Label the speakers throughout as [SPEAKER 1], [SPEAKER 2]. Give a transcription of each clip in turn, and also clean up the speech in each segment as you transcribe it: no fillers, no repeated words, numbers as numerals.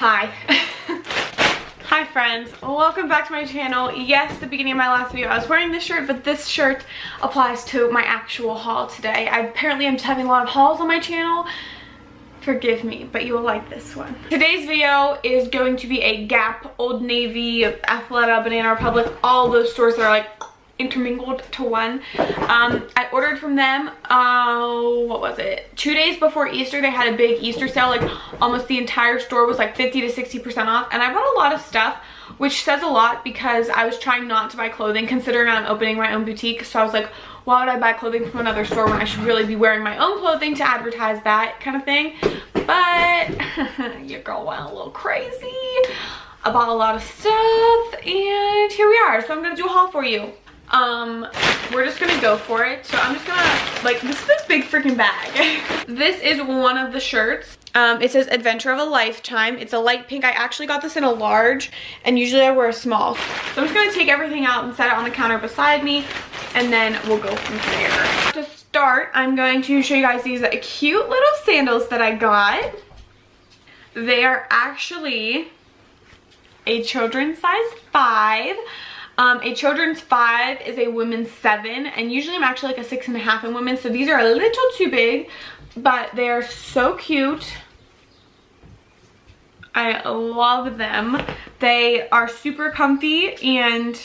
[SPEAKER 1] Hi. Hi friends, welcome back to my channel. Yes, the beginning of my last video I was wearing this shirt, but this shirt applies to my actual haul today. Apparently I'm just having a lot of hauls on my channel. Forgive me, but you will like this one. Today's video is going to be a Gap, Old Navy, Athleta, Banana Republic, all those stores that are like intermingled to one. I ordered from them, what was it? 2 days before Easter, they had a big Easter sale. Like almost the entire store was like 50 to 60% off. And I bought a lot of stuff, which says a lot because I was trying not to buy clothing considering I'm opening my own boutique. So I was like, why would I buy clothing from another store when I should really be wearing my own clothing to advertise that kind of thing? But your girl went a little crazy. I bought a lot of stuff and here we are. So I'm gonna do a haul for you. We're just gonna go for it. So I'm just gonna, like, this is a big freaking bag. This is one of the shirts. It says Adventure of a Lifetime. It's a light pink. I actually got this in a large and usually I wear a small. So I'm just gonna take everything out and set it on the counter beside me and then we'll go from there. To start, I'm going to show you guys these cute little sandals that I got. They are actually a children's size 5. A children's 5 is a women's 7, and usually I'm actually like a 6.5 in women's, so these are a little too big, but they are so cute. I love them. They are super comfy and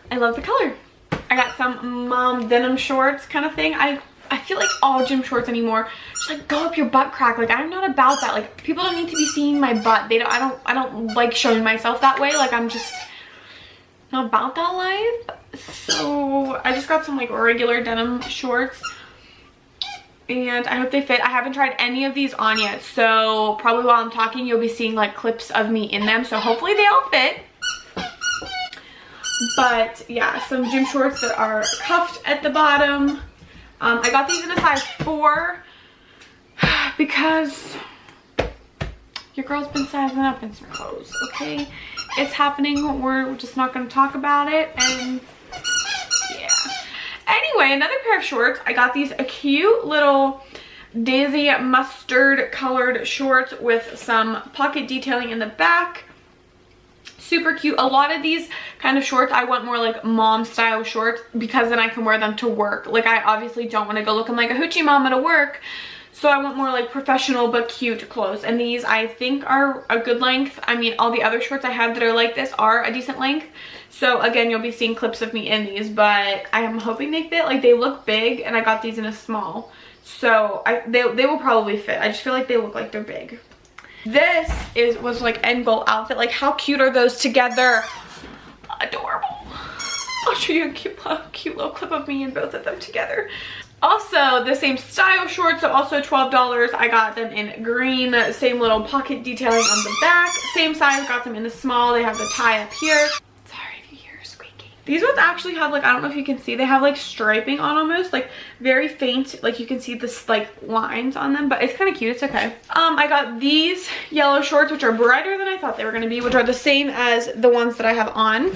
[SPEAKER 1] I love the color. I got some mom denim shorts kind of thing. I feel like all gym shorts anymore just like go up your butt crack. Like I'm not about that. Like people don't need to be seeing my butt. I don't like showing myself that way. Like I'm just not about that life. So I just got some like regular denim shorts and I hope they fit. I haven't tried any of these on yet, so probably while I'm talking you'll be seeing like clips of me in them, so hopefully they all fit. But yeah, some gym shorts that are cuffed at the bottom. I got these in a size 4 because your girl's been sizing up in some clothes, okay? It's happening. We're just not going to talk about it, and yeah. Anyway, another pair of shorts. I got these cute little Daisy mustard colored shorts with some pocket detailing in the back. Super cute. A lot of these kind of shorts I want more like mom style shorts because then I can wear them to work. Like I obviously don't want to go looking like a hoochie mama to work. So I want more like professional but cute clothes, and these I think are a good length. I mean, all the other shorts I have that are like this are a decent length. So again, you'll be seeing clips of me in these, but I am hoping they fit. Like they look big and I got these in a small. So they will probably fit. I just feel like they look like they're big. This was like end goal outfit. Like how cute are those together? Adorable. I'll show you a cute little clip of me and both of them together. Also, the same style shorts, so also $12. I got them in green, same little pocket detailing on the back. Same size, got them in the small. They have the tie up here. Sorry if you hear squeaking. These ones actually have like, I don't know if you can see, they have like striping on almost, like very faint. Like you can see this like lines on them, but it's kind of cute, it's okay. I got these yellow shorts, which are brighter than I thought they were gonna be, which are the same as the ones that I have on.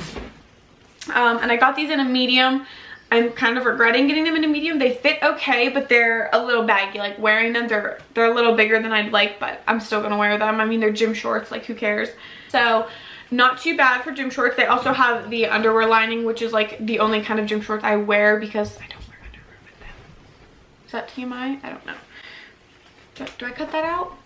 [SPEAKER 1] And I got these in a medium. I'm kind of regretting getting them in a medium. They fit okay, but they're a little baggy. Like wearing them, they're a little bigger than I'd like, but I'm still gonna wear them. I mean, they're gym shorts, like who cares? So not too bad for gym shorts. They also have the underwear lining, which is like the only kind of gym shorts I wear because I don't wear underwear with them. Is that TMI? I don't know. Do I cut that out?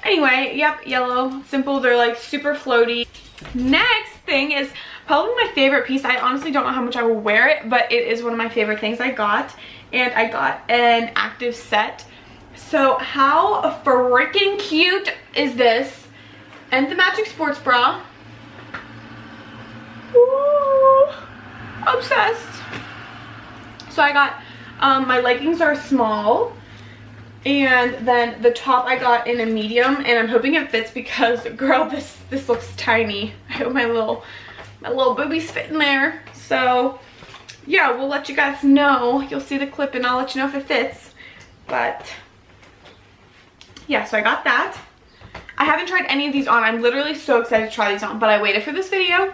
[SPEAKER 1] Anyway, yep, yellow, simple. They're like super floaty. Next thing is probably my favorite piece. I honestly don't know how much I will wear it, but it is one of my favorite things I got. And I got an active set. So how freaking cute is this? And the matching sports bra. Ooh, obsessed. So I got, my leggings are small. And then the top I got in a medium, and I'm hoping it fits because, girl, this looks tiny. I hope my little boobies fit in there. So yeah, we'll let you guys know. You'll see the clip and I'll let you know if it fits. But yeah, so I got that. I haven't tried any of these on. I'm literally so excited to try these on, but I waited for this video.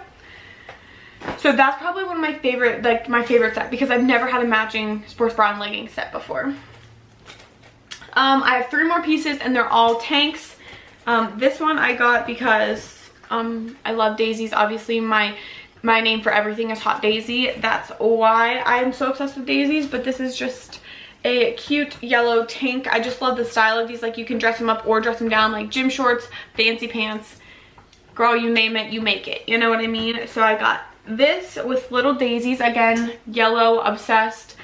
[SPEAKER 1] So that's probably one of my favorite, like my favorite set, because I've never had a matching sports bra and leggings set before. I have 3 more pieces and they're all tanks. This one I got because I love daisies. Obviously my name for everything is Hautedaisy. That's why I'm so obsessed with daisies. But this is just a cute yellow tank. I just love the style of these. Like, you can dress them up or dress them down, like gym shorts, fancy pants. Girl, you name it, you make it. You know what I mean? So I got this with little daisies. Again, yellow, obsessed.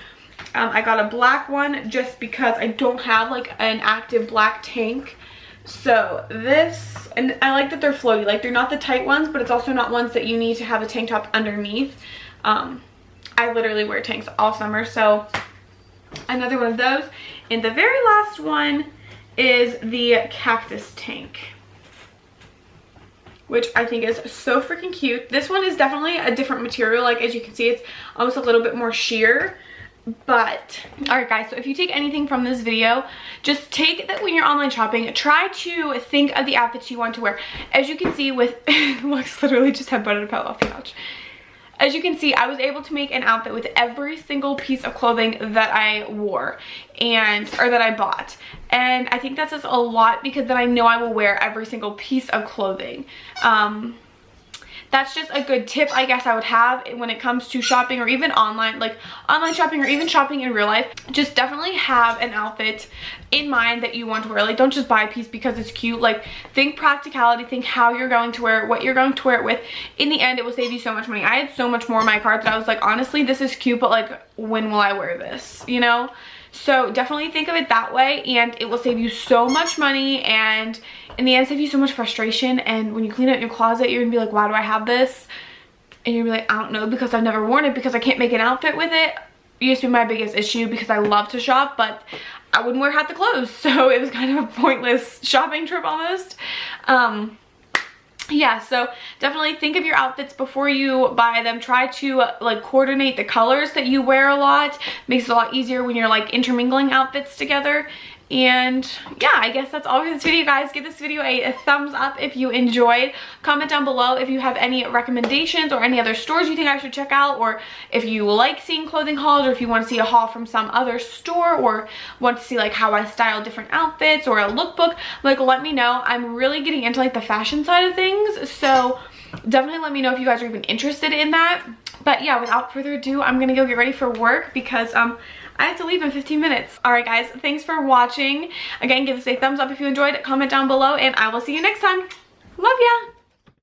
[SPEAKER 1] I got a black one just because I don't have like an active black tank. So this, and I like that they're floaty. Like, they're not the tight ones, but it's also not ones that you need to have a tank top underneath. I literally wear tanks all summer, so another one of those. And the very last one is the cactus tank, which I think is so freaking cute. This one is definitely a different material. Like, as you can see, it's almost a little bit more sheer. But all right guys, so if you take anything from this video, just take that when you're online shopping, try to think of the outfits you want to wear. As you can see with Lux literally just had buttered a pillow off the couch. As you can see, I was able to make an outfit with every single piece of clothing that I wore or that I bought. And I think that says a lot because then I know I will wear every single piece of clothing. That's just a good tip I guess I would have when it comes to shopping, or even online, like online shopping, or even shopping in real life. Just definitely have an outfit in mind that you want to wear. Like, don't just buy a piece because it's cute. Like, think practicality, think how you're going to wear it, what you're going to wear it with. In the end, it will save you so much money. I had so much more in my cart that I was like, honestly, this is cute, but like, when will I wear this, you know? So definitely think of it that way, and it will save you so much money, and in the end save you so much frustration. And when you clean it in your closet, you're gonna be like, why do I have this? And you're gonna be like, I don't know, because I've never worn it, because I can't make an outfit with it. It used to be my biggest issue because I love to shop, but I wouldn't wear half the clothes, so it was kind of a pointless shopping trip almost. Yeah, so definitely think of your outfits before you buy them. Try to like coordinate the colors that you wear a lot. Makes it a lot easier when you're like intermingling outfits together. And yeah, I guess that's all for this video, guys. Give this video a thumbs up if you enjoyed. Comment down below if you have any recommendations or any other stores you think I should check out, or if you like seeing clothing hauls, or if you want to see a haul from some other store, or want to see like how I style different outfits or a lookbook. Like, let me know. I'm really getting into like the fashion side of things, so definitely let me know if you guys are even interested in that. But yeah, without further ado, I'm gonna go get ready for work because I have to leave in 15 minutes. All right, guys, thanks for watching. Again, give this a thumbs up if you enjoyed. Comment down below, and I will see you next time. Love ya.